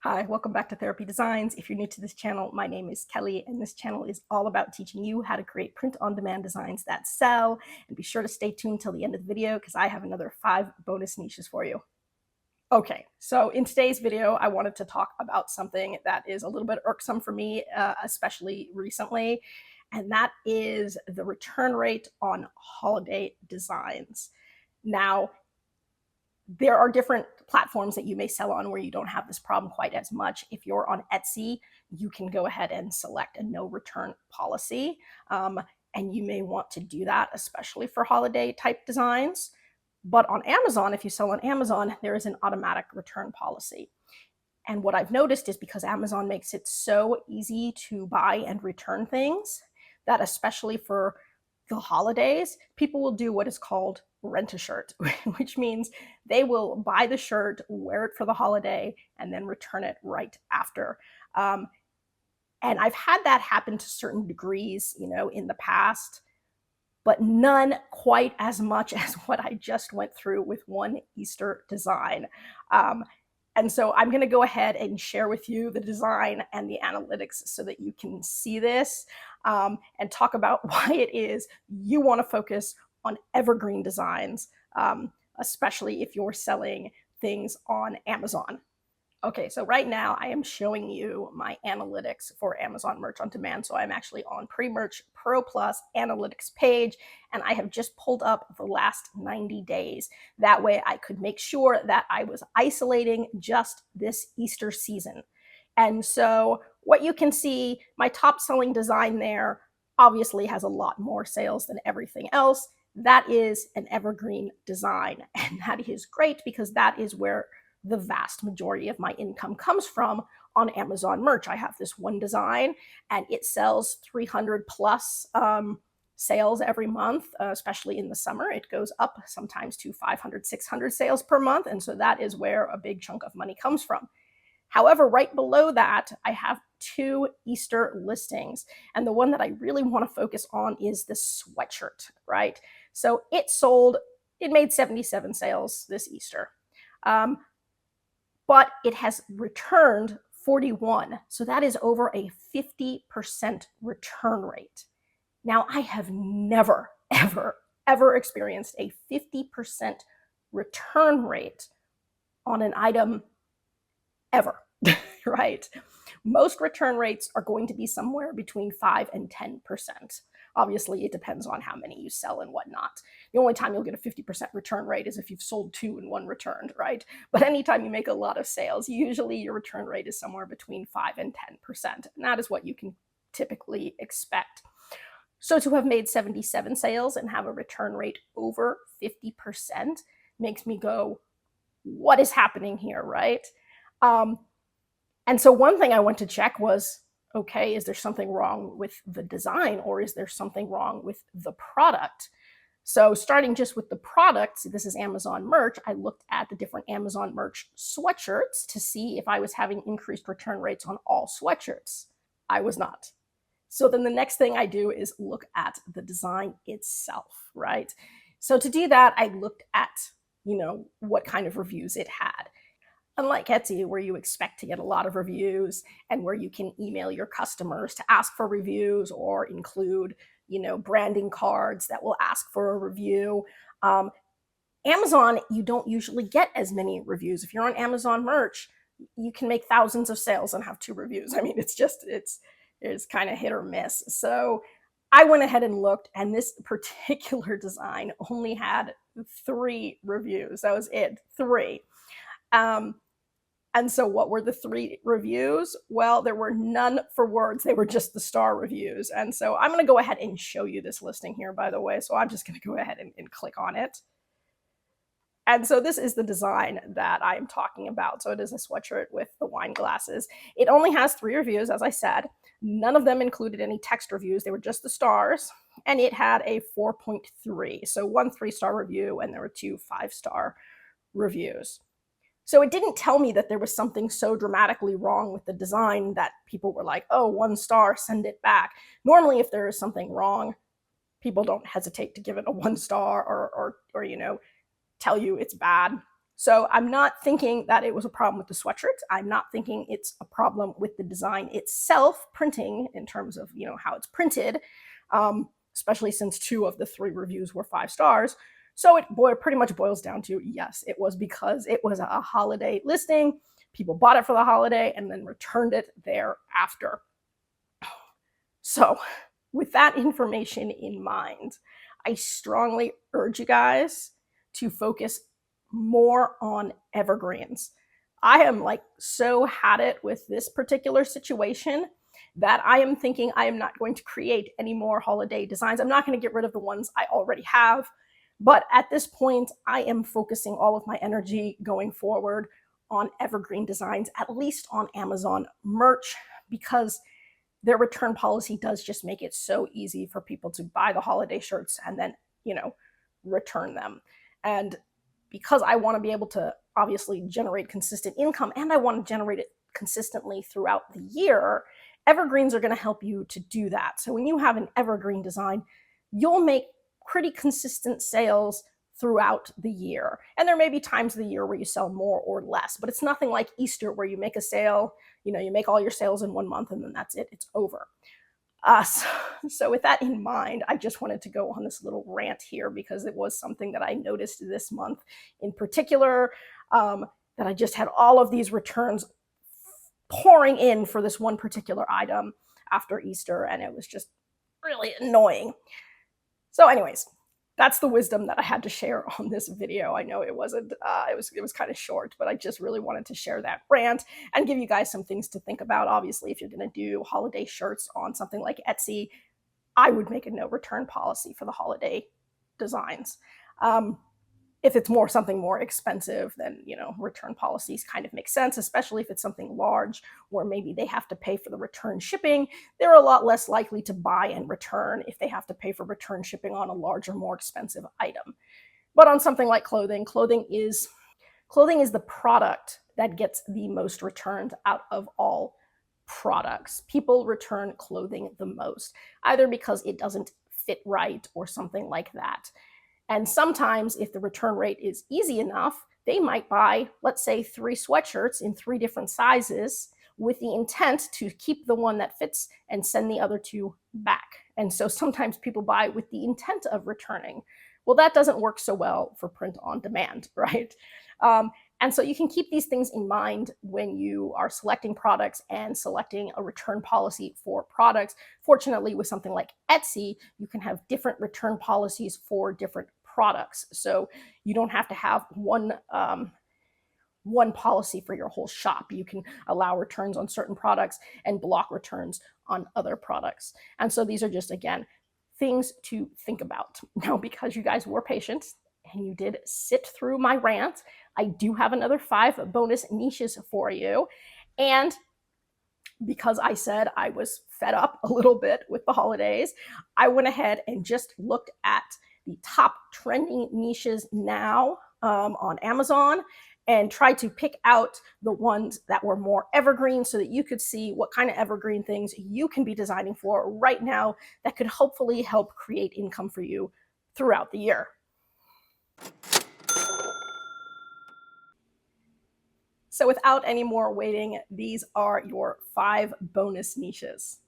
Hi, welcome back to Therapy Designs. If you're new to this channel, my name is Kelly, and this channel is all about teaching you how to create print-on-demand designs that sell. And be sure to stay tuned till the end of the video because I have another 5 bonus niches for you. Okay, so in today's video, I wanted to talk about something that is a little bit irksome for me, especially recently, and that is the return rate on holiday designs. Now, there are different platforms that you may sell on where you don't have this problem quite as much. If you're on Etsy, you can go ahead and select a no return policy. And you may want to do that, especially for holiday type designs. But on Amazon, if you sell on Amazon, there is an automatic return policy. And what I've noticed is because Amazon makes it so easy to buy and return things, that especially for the holidays, people will do what is called rent a shirt, which means they will buy the shirt, wear it for the holiday, and then return it right after. And I've had that happen to certain degrees, in the past, but none quite as much as what I just went through with one Easter design. And so I'm going to go ahead and share with you the design and the analytics so that you can see this and talk about why it is you want to focus on evergreen designs, especially if you're selling things on Amazon. Okay, so right now I am showing you my analytics for Amazon Merch on Demand. So I'm actually on Pre-Merch Pro Plus analytics page, and I have just pulled up the last 90 days. That way I could make sure that I was isolating just this Easter season. And so what you can see, my top selling design there obviously has a lot more sales than everything else. That is an evergreen design, and that is great because that is where the vast majority of my income comes from on Amazon Merch. I have this one design and it sells 300 plus sales every month, especially in the summer. It goes up sometimes to 500, 600 sales per month. And so that is where a big chunk of money comes from. However, right below that, I have 2 Easter listings. And the one that I really want to focus on is the sweatshirt, right? So it made 77 sales this Easter. But it has returned 41. So that is over a 50% return rate. Now, I have never, ever experienced a 50% return rate on an item ever, right? Most return rates are going to be somewhere between 5 and 10%. Obviously, it depends on how many you sell and whatnot. The only time you'll get a 50% return rate is if you've sold 2 and 1 returned, right? But anytime you make a lot of sales, usually your return rate is somewhere between 5 and 10%. And that is what you can typically expect. So to have made 77 sales and have a return rate over 50% makes me go, what is happening here, right? And so one thing I went to check was, okay, is there something wrong with the design or is there something wrong with the product? So starting just with the products, this is Amazon Merch, I looked at the different Amazon Merch sweatshirts to see if I was having increased return rates on all sweatshirts. I was not. So then the next thing I do is look at the design itself, right? So to do that, I looked at, what kind of reviews it had. Unlike Etsy, where you expect to get a lot of reviews and where you can email your customers to ask for reviews or include, branding cards that will ask for a review. Amazon, you don't usually get as many reviews. If you're on Amazon Merch, you can make thousands of sales and have 2 reviews. I mean, it's kind of hit or miss. So I went ahead and looked, and this particular design only had 3 reviews. That was it, 3. And so what were the 3 reviews? Well, there were none for words. They were just the star reviews. And so I'm going to go ahead and show you this listing here, by the way. So I'm just going to go ahead and click on it. And so this is the design that I'm talking about. So it is a sweatshirt with the wine glasses. It only has 3 reviews, as I said. None of them included any text reviews. They were just the stars. And it had a 4.3. So 1 3-star review, and there were 2 5-star reviews. So it didn't tell me that there was something so dramatically wrong with the design that people were like, oh, 1 star, send it back. Normally, if there is something wrong, people don't hesitate to give it a 1 star or tell you it's bad. So I'm not thinking that it was a problem with the sweatshirt. I'm not thinking it's a problem with the design itself, printing in terms of how it's printed, especially since 2 of the 3 reviews were 5 stars. So it pretty much boils down to yes, it was because it was a holiday listing. People bought it for the holiday and then returned it thereafter. So, with that information in mind, I strongly urge you guys to focus more on evergreens. I am like so had it with this particular situation that I am thinking I am not going to create any more holiday designs. I'm not going to get rid of the ones I already have. But at this point, I am focusing all of my energy going forward on evergreen designs, at least on Amazon merch, because their return policy does just make it so easy for people to buy the holiday shirts and then, return them. And because I want to be able to obviously generate consistent income and I want to generate it consistently throughout the year, evergreens are going to help you to do that. So when you have an evergreen design, you'll make pretty consistent sales throughout the year. And there may be times of the year where you sell more or less, but it's nothing like Easter where you make a sale, you make all your sales in 1 month and then that's it, it's over. So with that in mind, I just wanted to go on this little rant here because it was something that I noticed this month in particular, that I just had all of these returns pouring in for this one particular item after Easter, and it was just really annoying. So anyways, that's the wisdom that I had to share on this video. I know it wasn't, it was kind of short, but I just really wanted to share that rant and give you guys some things to think about. Obviously, if you're going to do holiday shirts on something like Etsy, I would make a no return policy for the holiday designs. If it's something more expensive, then return policies kind of make sense, especially if it's something large where maybe they have to pay for the return shipping. They're a lot less likely to buy and return if they have to pay for return shipping on a larger, more expensive item. But on something like clothing is the product that gets the most returned out of all products. People return clothing the most, either because it doesn't fit right or something like that. And sometimes if the return rate is easy enough, they might buy, let's say, 3 sweatshirts in 3 different sizes with the intent to keep the one that fits and send the other 2 back. And so sometimes people buy with the intent of returning. Well, that doesn't work so well for print on demand, right? And so you can keep these things in mind when you are selecting products and selecting a return policy for products. Fortunately, with something like Etsy, you can have different return policies for different products. So you don't have to have one policy for your whole shop. You can allow returns on certain products and block returns on other products. And so these are just, again, things to think about. Now, because you guys were patient and you did sit through my rant, I do have another 5 bonus niches for you. And because I said I was fed up a little bit with the holidays, I went ahead and just looked at the top trending niches now on Amazon and tried to pick out the ones that were more evergreen so that you could see what kind of evergreen things you can be designing for right now that could hopefully help create income for you throughout the year. So without any more waiting, these are your 5 bonus niches.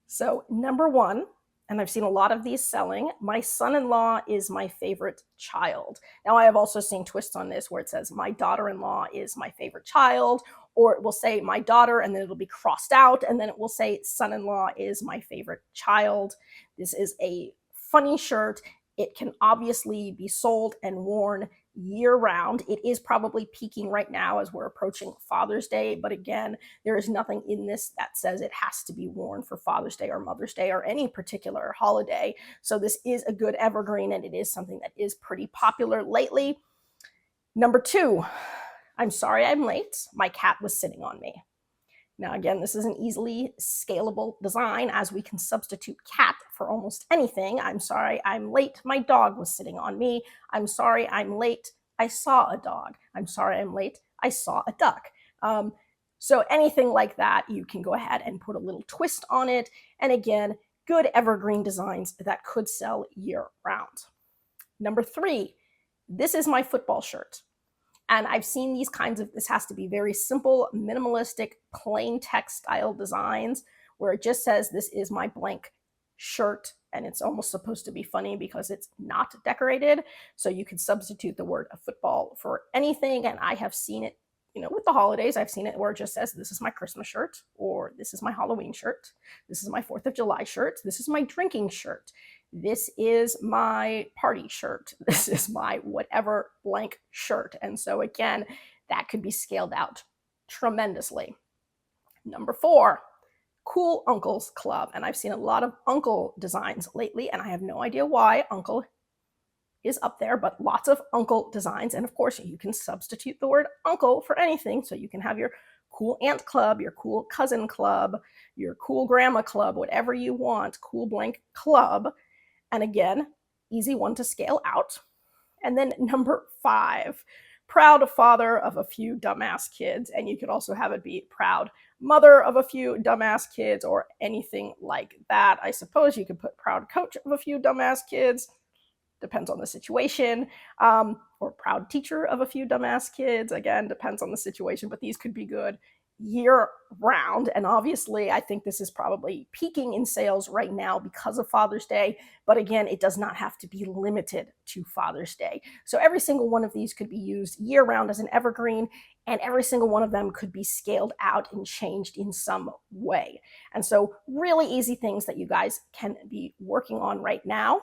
So number 1, and I've seen a lot of these selling, my son-in-law is my favorite child. Now, I have also seen twists on this where it says my daughter-in-law is my favorite child, or it will say my daughter and then it'll be crossed out, and then it will say son-in-law is my favorite child. This is a funny shirt. It can obviously be sold and worn year-round. It is probably peaking right now as we're approaching Father's Day, but again, there is nothing in this that says it has to be worn for Father's Day or Mother's Day or any particular holiday. So this is a good evergreen, and it is something that is pretty popular lately. Number 2, I'm sorry I'm late. My cat was sitting on me. Now, again, this is an easily scalable design as we can substitute cat for almost anything. I'm sorry I'm late. My dog was sitting on me. I'm sorry I'm late. I saw a dog. I'm sorry I'm late. I saw a duck. So anything like that, you can go ahead and put a little twist on it. And again, good evergreen designs that could sell year round. Number 3, this is my football shirt. And I've seen these kinds of, this has to be very simple, minimalistic, plain text style designs where it just says, this is my blank shirt. And it's almost supposed to be funny because it's not decorated. So you could substitute the word football for anything. And I have seen it, with the holidays, I've seen it where it just says, this is my Christmas shirt, or this is my Halloween shirt. This is my 4th of July shirt. This is my drinking shirt. This is my party shirt. This is my whatever blank shirt. And so again, that could be scaled out tremendously. Number 4, Cool Uncles Club. And I've seen a lot of uncle designs lately, and I have no idea why uncle is up there, but lots of uncle designs. And of course, you can substitute the word uncle for anything. So you can have your cool aunt club, your cool cousin club, your cool grandma club, whatever you want, cool blank club. And again, easy one to scale out. And then number 5, proud father of a few dumbass kids. And you could also have it be proud mother of a few dumbass kids or anything like that. I suppose you could put proud coach of a few dumbass kids. Depends on the situation, or proud teacher of a few dumbass kids. Again, depends on the situation, but these could be good year round. And obviously, I think this is probably peaking in sales right now because of Father's Day. But again, it does not have to be limited to Father's Day. So every single one of these could be used year round as an evergreen, and every single one of them could be scaled out and changed in some way. And so really easy things that you guys can be working on right now.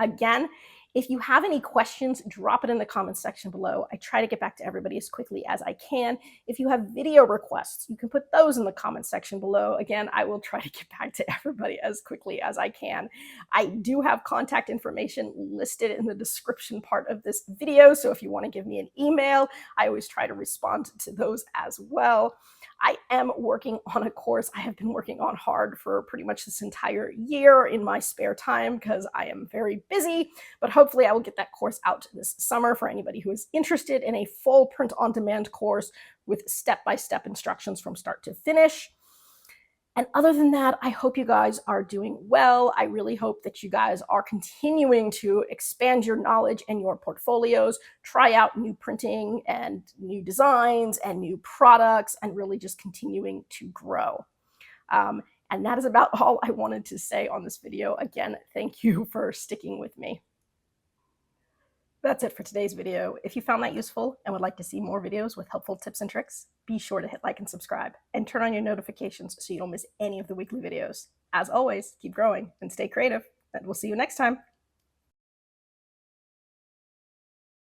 Again, if you have any questions, drop it in the comments section below. I try to get back to everybody as quickly as I can. If you have video requests, you can put those in the comments section below. Again, I will try to get back to everybody as quickly as I can. I do have contact information listed in the description part of this video, so if you want to give me an email, I always try to respond to those as well. I am working on a course I have been working on hard for pretty much this entire year in my spare time because I am very busy, but hopefully I will get that course out this summer for anybody who is interested in a full print-on-demand course with step-by-step instructions from start to finish. And other than that, I hope you guys are doing well. I really hope that you guys are continuing to expand your knowledge and your portfolios, try out new printing and new designs and new products, and really just continuing to grow. And that is about all I wanted to say on this video. Again, thank you for sticking with me. That's it for today's video. If you found that useful and would like to see more videos with helpful tips and tricks, be sure to hit like and subscribe and turn on your notifications so you don't miss any of the weekly videos. As always, keep growing and stay creative, and we'll see you next time.